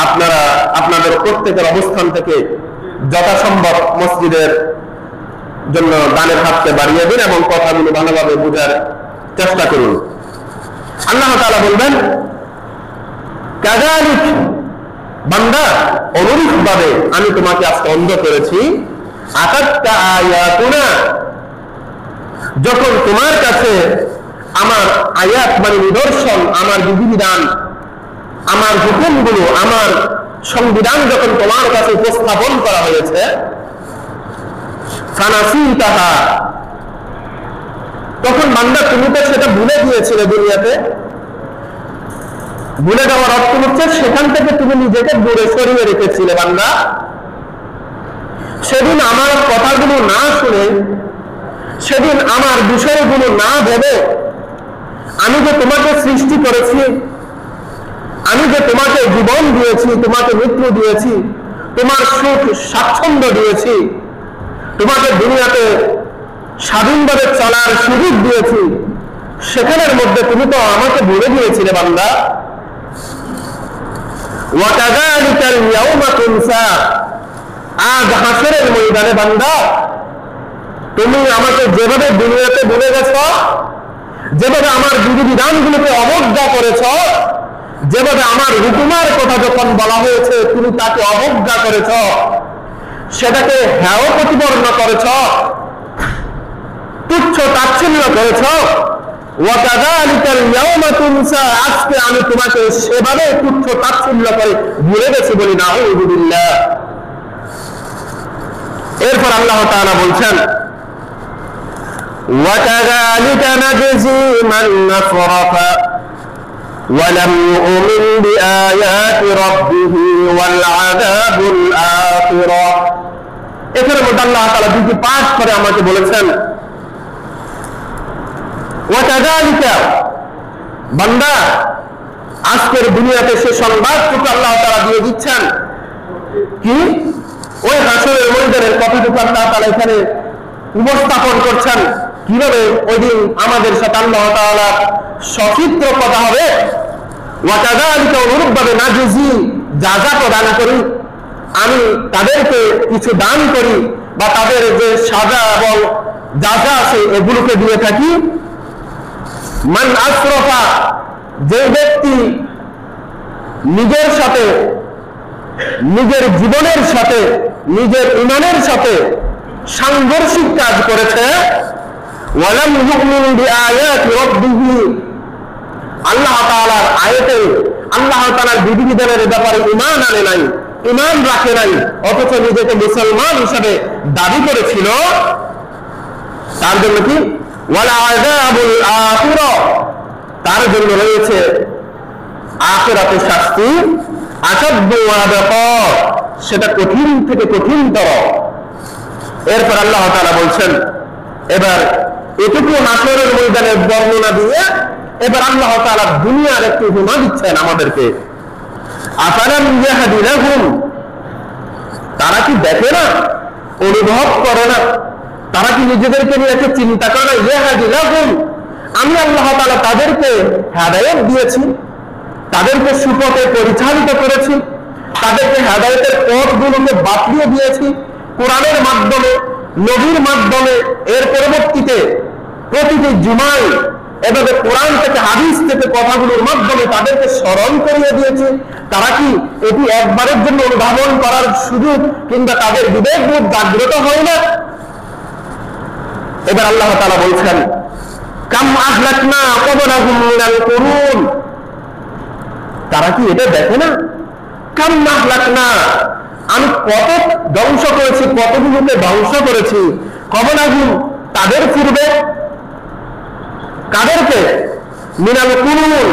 Speaker 1: আপনারা আপনাদের প্রত্যেকের অবস্থান থেকে যথাসম্ভব মসজিদের জন্য দানের হাতকে বাড়িয়ে দিন এবং কথাগুলো ভালোভাবে বোঝার চেষ্টা করুন। আল্লাহ তাআলা বলবেন কাযালিক, বান্দা অনুরূপভাবে আমি তোমাকে আজকে অন্ধ করেছি। আতাতকা আয়াতুনা, যখন তোমার কাছে আমার আয়াত মানে নিদর্শন, আমার বিধিবিধান, আমার হুকুমগুলো, আমার সংবিধান যখন তোমার কাছে উপস্থাপন করা হয়েছে, ফানাসিতাহা, তখন বান্দা তুমি তো সেটা ভুলে গিয়েছিলে দুনিয়াতে। ভুলে যাওয়ার অর্থ হচ্ছে সেখান থেকে তুমি নিজেকে দূরে সরিয়ে রেখেছিলে বান্দা। সেদিন আমার কথাগুলো না শুনে, সেদিন আমার বিষয়গুলো না ভেবে, আমি যে তোমাকে সৃষ্টি করেছি, আমি যে তোমাকে জীবন দিয়েছি, তোমাকে মৃত্যু দিয়েছি, তোমার সুখ স্বাচ্ছন্দ্য দিয়েছি, তোমাকে দুনিয়াতে স্বাধীনভাবে চলার সুযোগ দিয়েছি, সেখানের মধ্যে তুমি তো আমাকে ভুলে গিয়েছিলে বান্দা। ওয়া কাযালিকা আল-ইয়াওমা তুনসা, আজ হাসরের ময়দানে বান্দা তুমি আমাকে যেভাবে দুনিয়াতে ভুলে গেছো, যেভাবে আমার বিধিবিধানগুলোকে অবজ্ঞা করেছ, যেভাবে আমার হুকুমের কথা যখন বলা হয়েছে তুমি তাকে অবজ্ঞা করেছ, সেটাকে হেয় প্রতিপন্ন করেছ, তুচ্ছ তাচ্ছিল্য করেছ। ওয়া কাযালিকা আল-ইয়াওমা তুনসা, আজকে আমি তোমাকে সেভাবে তুচ্ছ তাচ্ছিল্য করে ভুলে গেছি। বলি নাউযু বিল্লাহ। এরপর আল্লাহ তাআলা বলছেন ওয়া কাযালিকা নাজজি মান নাফরাফা ওয়া লাম ইউমিন বিআয়াতি রাব্বিহি ওয়াল আযাবুল আখিরা। এখানে মধ্যে আল্লাহ তাআলা দুটি পাঠ করে আমাকে বলেছেন ওয়া কাযালিকা, বান্দা আজকের দুনিয়াতে সে সংবাদটুকু আল্লাহ তাআলা দিয়ে দিচ্ছেন কি, ওই হাসরের ময়দানের কথাটুকু আল্লাহ তাআলা এখানে উপস্থাপন করছেন, কিভাবে ওই দিন আমাদের সাথে আল্লাহ তাআলা সচিত্র কথা হবে। ওয়া কাযালিকা, অনুরূপভাবে নাজজি, যাজা প্রদান করি, আমি তাদেরকে কিছু দান করি বা তাদের যে সাজা এবং যাজা আছে এগুলোকে দিয়ে থাকি। মান আসরাফা, যে ব্যক্তি নিজের সাথে, নিজের জীবনের সাথে, নিজের ঈমানের সাথে সাংঘর্ষিক কাজ করেছে। ওয়ালাম ইউমিন বিআয়াতি রাব্বিহি, আল্লাহ তাআলার আয়াতে আল্লাহ তাআলার বিধিবিধানের ব্যাপারে ঈমান আনে নাই, ঈমান রাখে নাই, অথচ নিজেকে মুসলমান হিসেবে দাবি করেছিল, তার জন্য কি ওয়ালা আযাবুল আখিরা, তার জন্য রয়েছে আখিরাতের শাস্তি, আশাদ্দু ওয়া আবকা, সেটা কঠিন থেকে কঠিনতর। এরপর আল্লাহ তাআলা বলছেন, এবার এটুকু হাসরের ময়দানের বর্ণনা দিয়ে এবার আল্লাহ তাআলা দুনিয়ার একটু উপমা দিচ্ছেন আমাদেরকে। আফালাম ইয়াহদি লাহুম, তারা কি দেখে না, অনুভব করে না, তারা কি নিজেদেরকে নিয়ে একটা চিন্তা করে না? ইয়াহদি লাহুম, আমি আল্লাহ তাআলা তাদেরকে হেদায়েত দিয়েছি, তাদেরকে সুপথে পরিচালিত করেছি, তাদেরকে হেদায়েতের পথগুলোকে বাতলিয়ে দিয়েছি কোরআনের মাধ্যমে, নবীর মাধ্যমে। এর পরবর্তীতে প্রতিটি জুমায় এভাবে কোরআন থেকে হাদিস থেকে কথাগুলোর মাধ্যমে তাদেরকে স্মরণ করিয়ে দিয়েছে। তারা কি এটি একবারের জন্য অনুধাবন করার সুযোগ কিংবা তাদের বিবেক বোধ জাগ্রত হয় না? এবার আল্লাহ তাআলা বলছেন, কাম আহলাকনা ক্বাবলাহুম মিনাল কুরুন, তারা কি এটা দেখে না? কাম আহলাকনা, আমি কত ধ্বংস করেছি, কতগুলোকে ধ্বংস করেছি, ক্বাবলাহুম, তাদের পূর্বে। কাদেরকে? মিনাল কুরুন,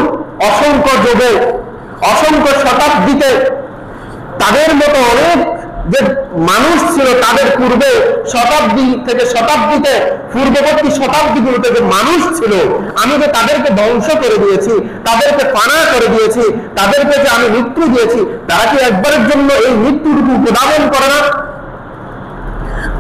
Speaker 1: অসংখ্য যুগে, অসংখ্য শতাব্দীতে। তাদের মতো অনেক যে মানুষ ছিল তাদের পূর্বে, শতাব্দী থেকে শতাব্দীতে, পূর্ববর্তী শতাব্দীগুলো থেকে মানুষ ছিল, আমি যে তাদেরকে ধ্বংস করে দিয়েছি, তাদেরকে ফানা করে দিয়েছি, তাদেরকে যে আমি মৃত্যু দিয়েছি, তারা কি একবারের জন্য এই মৃত্যুটুকু উপধাবন করে না?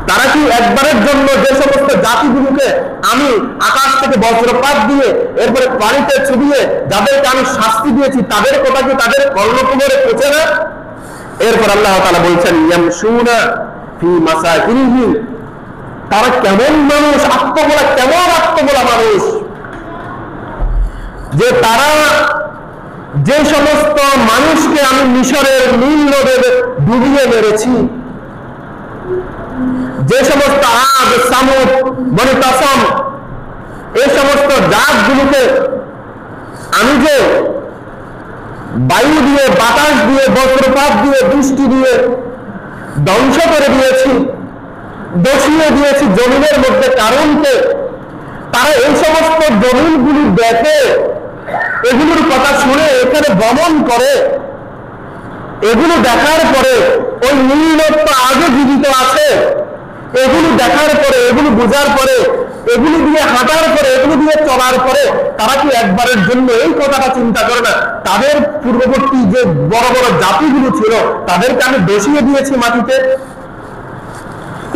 Speaker 1: তারা কি একবারের জন্য যে সমস্ত জাতিগুলোকে আমি আকাশ থেকে বজ্রপাত দিয়ে এরপরে পানিতে ছুবিয়ে যাদেরকে আমি শাস্তি দিয়েছি, তাদের কথা কি তাদের কর্ণকুমারে পৌঁছে না? এরপর আল্লাহ তাআলা বলছেন, ইয়ামশুনা ফি মাসাকিনিহিম, তারা কেমন মানুষ, আত্মবলা, কেমন আত্মবলা মানুষ, যে তারা যে সমস্ত মানুষকে আমি মিশরের নীল নদে ডুবিয়ে মেরেছি, যে সমস্ত আদ, সামুদ, বনি তাসম, এই সমস্ত জাতগুলোকে আমি যে বায়ু দিয়ে, বাতাস দিয়ে, বজ্রপাত দিয়ে, বৃষ্টি দিয়ে ধ্বংস করে দিয়েছি, বসিয়ে দিয়েছি জমিনের মধ্যে কারণকে, তারা এই সমস্ত জমিনগুলি দেখে, এগুলোর কথা শুনে এখানে ভ্রমণ করে, এগুলো দেখার পরে ওই নীলত্ব আগে জীবিত আছে, এগুলো দেখার পরে, এগুলো বোঝার পরে, এগুলো দিয়ে হাঁটার পরে, এগুলো দিয়ে চলার পরে তারা কি একবারের জন্য এই কথাটা চিন্তা করে না? তাদের পূর্ববর্তী যে বড় বড় জাতিগুলো ছিল তাদেরকে আমি বসিয়ে দিয়েছি মাটিতে।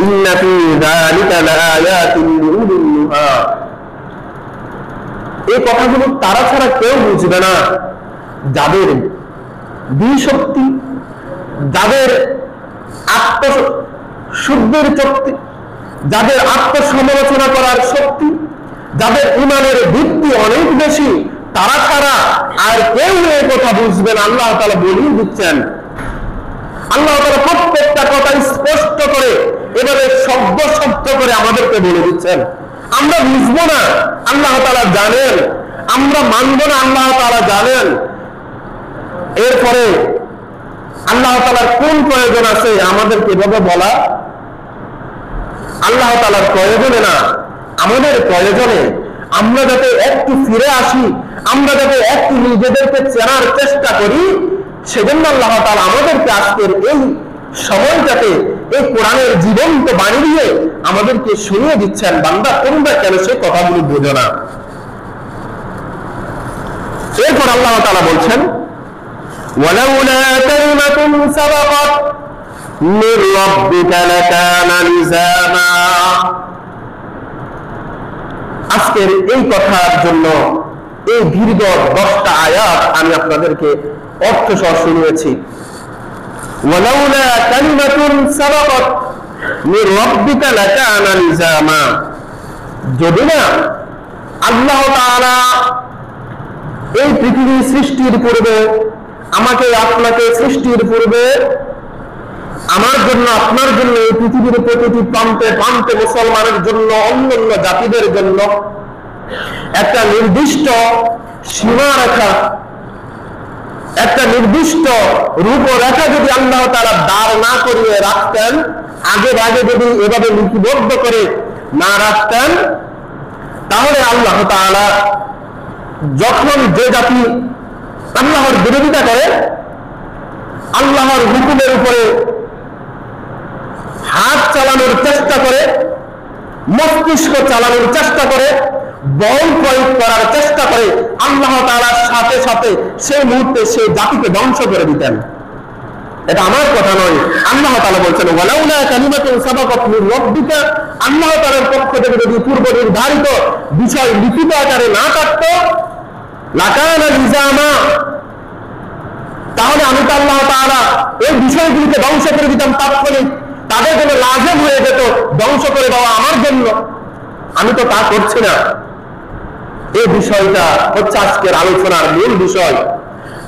Speaker 1: ইন্না ফি যালিকা লাআয়াতিন লিউলিন নুহা, এই কথাগুলো তারা ছাড়া কেউ বুঝবে না, যাদের দ্বিশক্তি, যাদের আত্মশুদ্ধির শক্তি, যাদের আত্মসমালোচনা করার শক্তি, যাদের ঈমানের ভিত্তি অনেক বেশি, তারা ছাড়া আর কেউ এই কথা বুঝবে না। আল্লাহ তাআলা বলেই দিচ্ছেন, আল্লাহ তাআলা প্রত্যেকটা কথা স্পষ্ট করে এবারে শব্দ শব্দ করে আমাদেরকে বলে দিচ্ছেন। আমরা বুঝবো না, আল্লাহ তাআলা জানেন, আমরা মানব না, আল্লাহ তাআলা জানেন। এরপরে আল্লাহ তাআলার কোন প্রয়োজন আছে আমাদেরকে এভাবে বলা? আল্লাহ তাআলার প্রয়োজনে না, আমাদের প্রয়োজনে আমরা যাতে একটু ফিরে আসি, আমরা যাতে একটু নিজেদেরকে চেনার চেষ্টা করি, সেজন্য আল্লাহ তাআলা আমাদেরকে আজকের এই সময়টাতে এই কোরআনের জীবন্ত বাণী দিয়ে আমাদেরকে শুনিয়ে দিচ্ছেন, বান্দা তোমরা কেন সেই কথাগুলো বোঝো না? এরপর আল্লাহ তাআলা বলছেন, ওয়ালাউলা কালিমাতুন সাবাকাত মির রাব্বিকা লাকানা লিজামা। আজকের এই কথার জন্য এই দীর্ঘ 10টা আয়াত আমি আপনাদেরকে অর্থ সহ শুনিয়েছি। ওয়ালাউলা কালিমাতুন সাবাকাত মির রাব্বিকা লাকানা লিজামা, যদি না আল্লাহ তাআলা এই পৃথিবী সৃষ্টির পূর্বে আমাকে আপনাকে সৃষ্টির পূর্বে আমার জন্য, আপনার জন্য, এই পৃথিবীর প্রতিটি প্রান্তে প্রান্তে মুসলমানের জন্য, অন্যান্য জাতিদের জন্য একটা নির্দিষ্ট সীমারেখা, একটা নির্দিষ্ট রূপরেখা যদি আল্লাহ তাআলা দাঁড় না করিয়ে রাখতেন, আগে ভাগে যদি এভাবে লিপিবদ্ধ করে না রাখতেন, তাহলে আল্লাহ তাআলা যখন যে জাতি আল্লাহর বিরোধিতা করে, আল্লাহর হুকুমের উপরে হাত চালানোর চেষ্টা করে, মস্তিষ্ক চালানোর চেষ্টা করে, বল প্রয়োগ করার চেষ্টা করে, আল্লাহ তাআলার সাথে সাথে সেই মুহূর্তে সেই জাতিকে ধ্বংস করে দিতেন। এটা আমার কথা নয়, আল্লাহ তাআলা বলছেন ওয়ালাউলা কালিমাতুন সাবাকাত মির রাব্বিকা, আল্লাহ তাআলার পক্ষ থেকে যদি পূর্ব নির্ধারিত বিষয় লিখিত আকারে না থাকতো, লাকানা লিজামা, তাহলে আমি তো আল্লাহ তাআলা এই বিষয়গুলিকে ধ্বংস করে দিতাম তাৎক্ষণিক, তাদের জন্য লাজম হয়ে যেত ধ্বংস করে দেওয়া আমার জন্য। আমি তো তা করছি না। এই বিষয়টা হচ্ছে আজকের আলোচনার মূল বিষয়।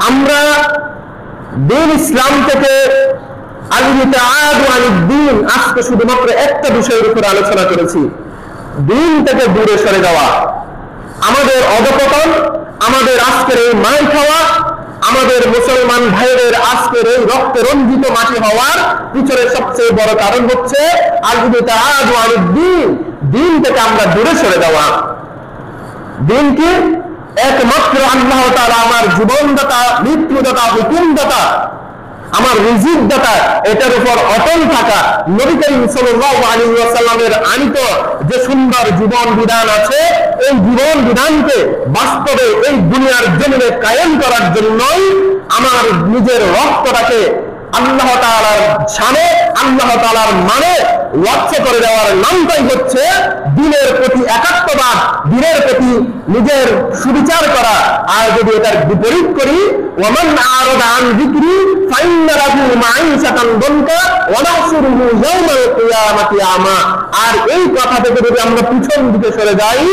Speaker 1: আমরা দিন ইসলাম থেকে আজকে শুধুমাত্র একটা বিষয়ের উপরে আলোচনা করেছি, দিন থেকে দূরে সরে যাওয়া, আমাদের অধঃপতন, আমাদের আজকের এই মার খাওয়া, আমাদের মুসলমান ভাইদের আজকের এই রক্তে রঞ্জিত মাটি হওয়ার পিছনে সবচেয়ে বড় কারণ হচ্ছে দিন থেকে আমরা দূরে সরে যাওয়া। দিন কি? একমাত্র আল্লাহ তাআলা আমার জীবনদাতা, মৃত্যুদাতা, হুকুমদাতা, আমার রিজিক দাতা, এটার উপর অটল থাকা, নবী করিম সাল্লাল্লাহু আলাইহি ওয়াসাল্লামের আনিত যে সুন্দর জীবন বিধান আছে, এই জীবন বিধানকে বাস্তবে এই দুনিয়ার জমিনে কায়েম করার জন্যই আমার নিজের রক্তটাকে আল্লাহ তাআলার শানে, আল্লাহ তাআলার মানে ওয়াচ্ছ করে দেওয়ার নামটাই হচ্ছে দিনের প্রতি একাত্মবাদ, দিনের প্রতি নিজের সুবিচার করা। আর যদি এটার বিপরীত করি, ওয়ামান আরাদা আন যিকরি ফাইন্না লাহু মাঈশাতান দানকা ওয়া নাহশুরুহু ইয়াওমাল কিয়ামাতি আমা। আর এই কথা থেকে যদি আমরা পিছন দিকে সরে যাই,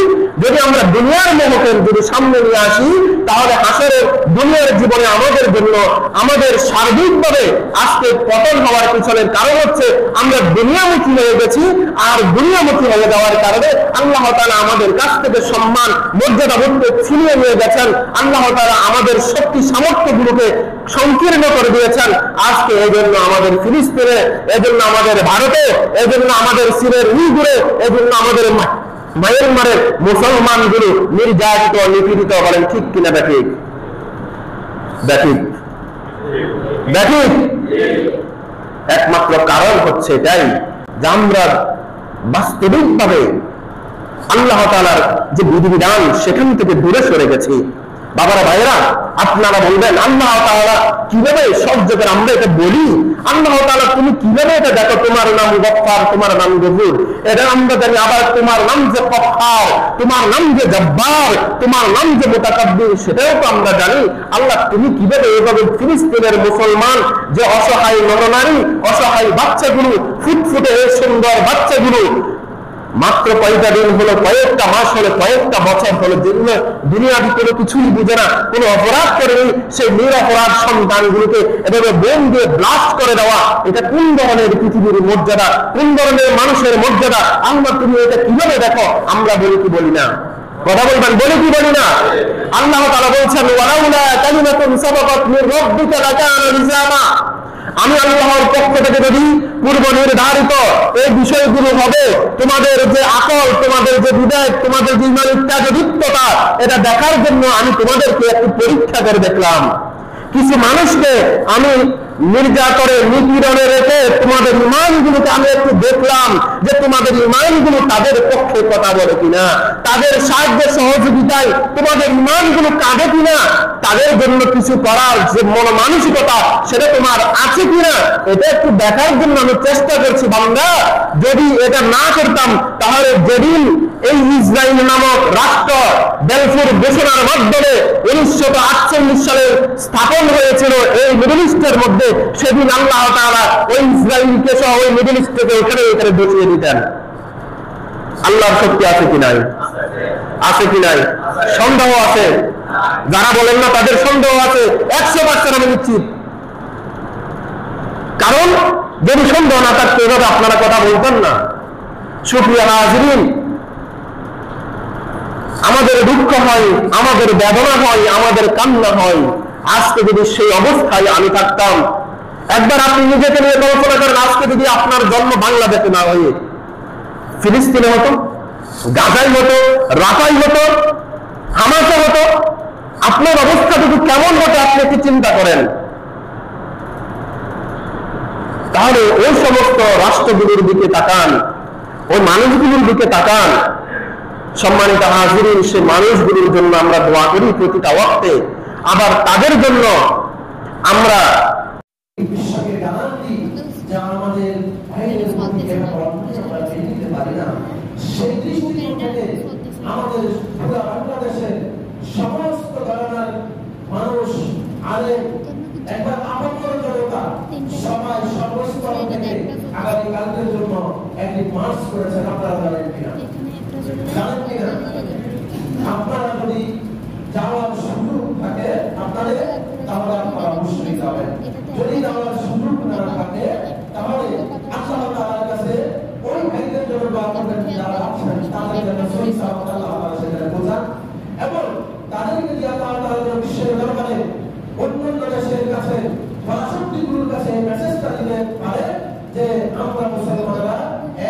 Speaker 1: যদি আমরা দুনিয়ার মোহকে যদি সামনে নিয়ে আসি, তাহলে হাসরের দুনিয়ার জীবনে আমাদের জন্য, আমাদের সার্বিকভাবে আজকে পতন হওয়ার পিছনের কারণ হচ্ছে আমরা দুনিয়ামুখী হয়ে গেছি। আর দুনিয়ামুখী হয়ে যাওয়ার কারণে আল্লাহ তাআলা আমাদের কাছ থেকে সম্মান, মর্যাদা বলতে ছিনিয়ে নিয়ে গেছেন। আল্লাহ তাআলা আমাদের শক্তি সামর্থ্যগুলোকে সংকীর্ণ করে দিয়েছেন। আজকে এই জন্য আমাদের ফিলিস্তিনে, এই জন্য আমাদের ভারতে, এই জন্য আমাদের সিরিয়ার উইগুরে, এই জন্য আমাদের মায়ানমারের মুসলমানগুলো নির্যাতিত, নিপীড়িত। বলেন ঠিক কিনা? ব্যাঠিক ব্যাঠিক ব্যাঠিক। একমাত্র কারণ হচ্ছে এটাই যে আমরা বাস্তবিকভাবে আল্লাহ তাআলার যে বিধিবিধান সেখান থেকে দূরে সরে গেছি। বাবারা, ভাইরা, আপনারা বলবেন আল্লাহ তাআলা কিভাবে সব জায়গায় আমরা এটা বলি, আল্লাহ তাআলা তুমি কিভাবে এটা দেখো, তোমার নাম গফফার, তোমার নাম গফুর, এটা আমরা জানি। আবার তোমার নাম যে কহ্হার, তোমার নাম যে জব্বার, তোমার নাম যে মুতাকাব্বির, সেটাও তো আমরা জানি। আল্লাহ তুমি কিভাবে এভাবে ফিলিস্তিনের মুসলমান যে অসহায় নরনারী, অসহায় বাচ্চাগুলো, ফুটফুটে সুন্দর বাচ্চাগুলো, মাত্র কয়েকটা দিন হলো, কয়েকটা মাস হলো, কয়েকটা বছর হলো, যেগুলো দুনিয়াতে কোনো কিছুই বুঝে না, কোনো অপরাধ করেনি, সেই নিরপরাধ সন্তানগুলোকে এভাবে বোম দিয়ে ব্লাস্ট করে দেওয়া, এটা কোন ধরনের পৃথিবীর মর্যাদা, কোন ধরনের মানুষের মর্যাদা? আল্লাহ তুমি এটা কিভাবে দেখো? আমরা বলি কি বলি না? কথা বলবেন, বলি কি বলি না? আল্লাহ তাআলা বলছেন ওয়ালাউলা কালিমাতুন সাবাকাত মির রাব্বিকা লাকানা লিজামা, আমি আল্লাহর পক্ষ থেকে যদি পূর্ব নির্ধারিত এই বিষয়গুলো হবে, তোমাদের যে আকল, তোমাদের যে বিবেক, তোমাদের যে ইমানের ত্যাগদীপ্ততা, এটা দেখার জন্য আমি তোমাদেরকে একটু পরীক্ষা করে দেখলাম। কিছু মানুষকে আমি নির্যাতনে, নিপীড়নে রেখে তোমাদের ইমানগুলোকে আমি একটু দেখলাম যে তোমাদের ইমানগুলো তাদের পক্ষে কথা বলে কিনা, তাদের সাহায্য সহযোগিতায় তোমাদের ইমানগুলো কাঁদে কিনা, তাদের জন্য কিছু করার যে মন মানসিকতা সেটা তোমার আছে কিনা, এটা একটু দেখার জন্য আমি চেষ্টা করছি। বান্দা, যদি এটা না করতাম তাহলে যেদিন এই ইসরায়েল নামক রাষ্ট্র বেলফুর ঘোষণার মাধ্যমে 1948 সালে স্থাপন হয়েছিল এই মিডল ইস্টের মধ্যে, সেদিন আল্লাহ তাআলা ওই ইসরায়েলকে সহ ওই মিডল ইস্টকে এখানে বসিয়ে দিতেন। আল্লাহর শক্তি আছে কি নাই? আছে কি নাই? সন্দেহ আছে? যারা বলেন না তাদের সন্দেহ আছে 100% আমি নিশ্চিত। কারণ যদি সন্দেহ না থাকতো এভাবে আপনারা কথা বলতেন না। সুপ্রিয় হাজিরিন, আমাদের দুঃখ হয়, আমাদের বেদনা হয়, আমাদের কান্না হয়। আজকে যদি সেই অবস্থায় আমি থাকতাম, একবার আপনি নিজেকে নিয়ে কল্পনা করেন, আজকে যদি আপনার জন্ম বাংলাদেশে না হয়ে ফিলিস্তিনে হতো, গাজায় হতো, রাফায় হতো, হামাসে হতো, আপনার অবস্থাটুকু কেমন হতো আপনি একটু চিন্তা করেন। তাহলে ওই সমস্ত রাষ্ট্রগুলোর দিকে তাকান, ওই মানুষগুলোর দিকে তাকান। সম্মানিত হাজিরিন, সে মানুষগুলোর জন্য আমরা দোয়া করি প্রতিটা ওয়াক্তে, আবার তাদের জন্য আমরা
Speaker 2: বিশ্বকে গ্যারান্টি যা আমাদের ভাইদের ভূমিকা আমরা দিতে পারি না। সেই দৃষ্টিকোণ থেকে আমাদের পুরো বাংলাদেশের সমস্ত ধরনের মানুষ আলেম একবার আপন জনতা সবাই সর্বস্তর থেকে আগামীকালকের জন্য একটি মার্চ করেছেন। আপনারা জানেন কিনা? জানেন কিনা? আপনারা যদি যাওয়ার সুযোগ থাকে আপনাদের, তাহলে আপনারা অবশ্যই যাবেন। যদি যাওয়ার সুযোগ না থাকে তাহলে আল্লাহ তাআলার কাছে ওই ভাইদের জন্য দোয়া করবেন যারা আছেন, তাদের জন্য সহি সালামত আল্লাহ তাআলা সেখানে পৌঁছান এবং তাদেরকে দিয়ে আল্লাহ তাআলা বিশ্বের দরবারে অন্যান্য দেশের কাছে রাষ্ট্রগুলোর কাছে মেসেজটা দিতে পারে যে আমরা মুসলমানরা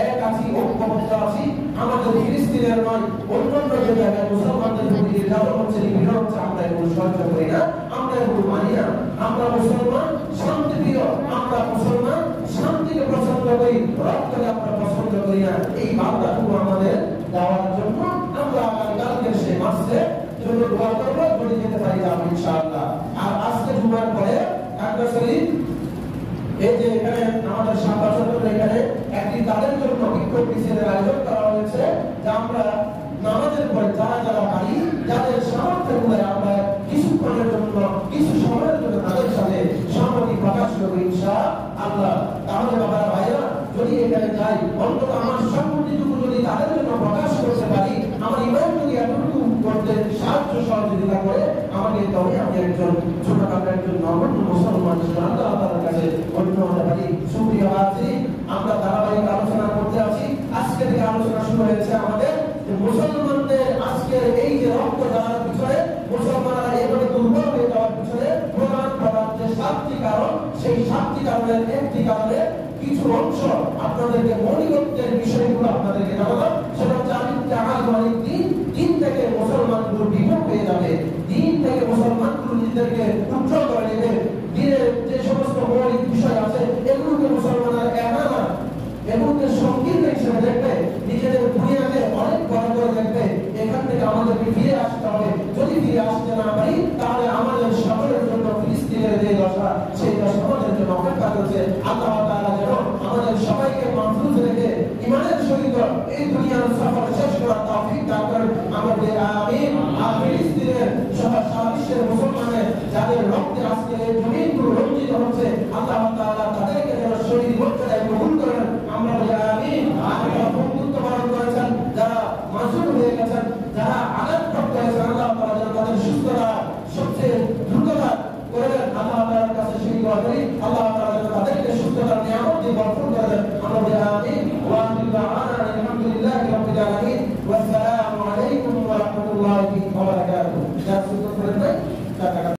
Speaker 2: এক আছি, ঐক্যবদ্ধ আছি। আমাদের ফিলিস্তিনের নয়, অন্যান্য যে জায়গায় মুসলমানদের প্রতি নির্যাতন হচ্ছে, নিপীড়ন হচ্ছে, আমরা এগুলো সহ্য করি না, আমরা এগুলো মানি না। আমরা মুসলমান শান্তিপ্রিয়, আমরা মুসলমান শান্তিকে পছন্দ করি, রক্তকে আমরা পছন্দ করি না। এই বার্তাটুকু আমাদের দেওয়ার জন্য আমরা আগামীকালকে সেই মাসে জন্য দোয়া করবো। যদি যেতে পারি যাবো ইনশাআল্লাহ। আর আজকে জুমার পরে কাকড়াছড়ি এই যে এখানে আমাদের সাংবাদিকদের এখানে একটি তাদের জন্য বিক্ষোভ মিছিলের আয়োজন করা হয়েছে, যা আমরা নামাজের পরে যারা যারা পারি, যাদের সামর্থ্য গুলো আমরা কিছুক্ষণের জন্য, কিছু সময়ের জন্য তাদের সাথে সম্মতি প্রকাশ করবো ইনশাআল্লাহ। তাহলে বাবারা ভাইরা, যদি এখানে যাই, অন্তত আমার সম্মতিটুকু যদি তাদের জন্য প্রকাশ করতে পারি, আমার ইমান যদি এতটুকু করতে সাহায্য সহযোগিতা করে আমাকে, তবে আমি একজন ছোটখাটো একজন নগণ্য মুসলমান আল্লাহ তাআলার কাছে অন্য হতে পারি। সুপ্রিয় হাজিরিন, আমরা ধারাবাহিক আলোচনা করতে আছি। আজকে থেকে আলোচনা শুরু হয়েছে আমাদের মুসলমানদের আজকের এই যে রক্ত ঝরার পিছনে, মুসলমানরা এভাবে দুর্বল হয়ে যাওয়ার পিছনে প্রধান যে 7টি কারণ, সেই 7টি কারণের একটি কারণে কিছু অংশ আপনাদেরকে মৌলিকত্বের বিষয়গুলো আপনাদেরকে জানালাম। সেটা হচ্ছে আমি জাহাজ মানে দিন থেকে মুসলমানগুলো বিমুখ হয়ে যাবে, দিন থেকে মুসলমানগুলো নিজেদেরকে উজ্জ্বল করে নেবে। দিনের যে সমস্ত মৌলিক বিষয় আছে এগুলোকে মুসলমানরা একানা, এগুলোকে সংকীর্ণ হিসেবে দেখবে, নিজেদের দুনিয়াকে অনেক বড় করে দেখবে। এখান থেকে আমাদেরকে ফিরে আসতে হবে। যদি ফিরে আসতে না পারি, তাহলে আমাদের সকলের জন্য ফিলিস্তিনের যে দশা, সেই দশা আমাদের জন্য অপেক্ষা করছে। আল্লাহ তাআলা যেন আমাদের সবাইকে মাহফুজ রেখে ঈমানের সহিত এই দুনিয়ার সফর শেষ করার তৌফিক দান করেন। আমাদের আমিন। আর ফিলিস্তিনের সারা বিশ্বের মুসলমানের যাদের রক্তে আজকে এই জমিন